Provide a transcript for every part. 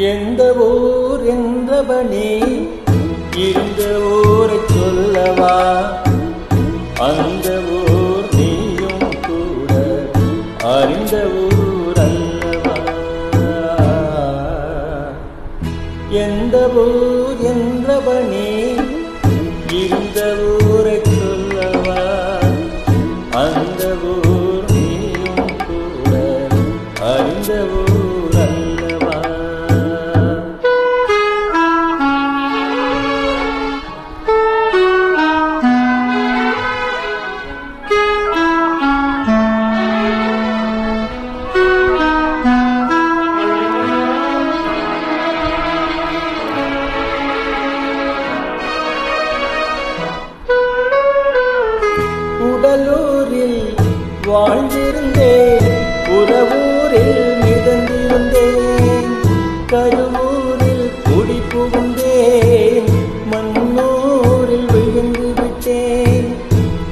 எந்த ஊர் என்றவனே இருந்த ஊரை சொல்லவா, அந்த ஊர் நீயும் கூட அறிந்த ஊர் அல்லவா. எந்த ஊர் என்றவனே இருந்த ஊரை சொல்லவா, அந்த ஊர் நீயும் கூட அறிந்த ஊர் அல்லவா. உடலூரில் வாழ்ந்திருந்தேன், உறவூரில் மிதந்திருந்தேன், கருவூரில் குடி புகுந்தேன், மண்ணூரில் விழுந்து விட்டேன்,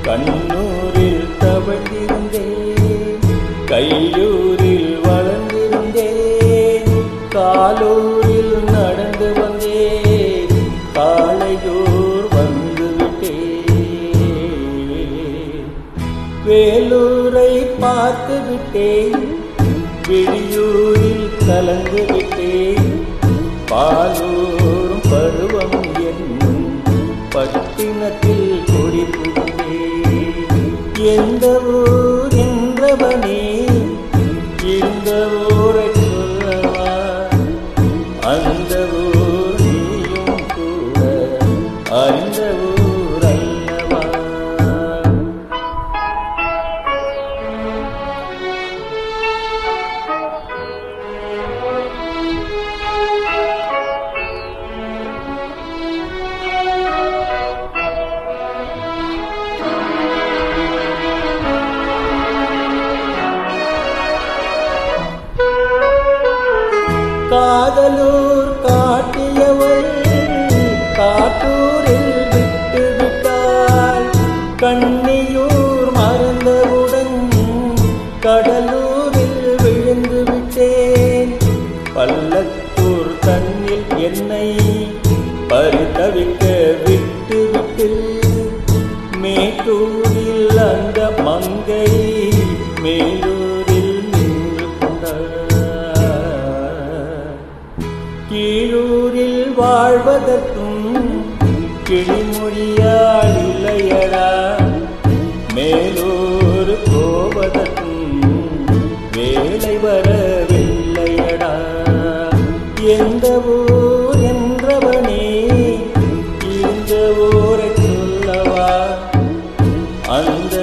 கண்ணூரில் தவழ்ந்திருந்தேன், கையூரில் வளர்ந்திருந்தேன், காலூரில் நடந்து வந்தேன், காளையூர் வந்து விட்டேன், வேலூரை பார்த்து விட்டேன், வெளியூரில் கலந்து விட்டேன், பாலூரும் பருவம் என்னும் பட்டினத்தில் கொடி புகுந்தேன். எந்த ஊர் என்றவனே இந்த ஊரை சொல்லவா, அந்த ஊர் நீயும் கூட அறிந்த ஊர் அல்லவா. காதலூர் காட்டியவள் காட்டூரில் விட்டு விட்டாள், கண்ணியூர் மறந்தவுடன் கடலூரில் விழுந்து விட்டேன், பல்லத்தூர் தன்னில் என்னை பரிதவிக்க விட்டு விட்டு, மேட்டூரில் அந்த மங்கை மேலூரில் நின்று கொண்டாள், கீழூரில் வாழ்வதற்கும் கிளிமொழியாள் இல்லையடா, மேலூர் போவதற்கும் வேலை வரவில்லையடா. எந்த ஊர் என்றவனே இந்த ஊரை சொல்லவா, அந்த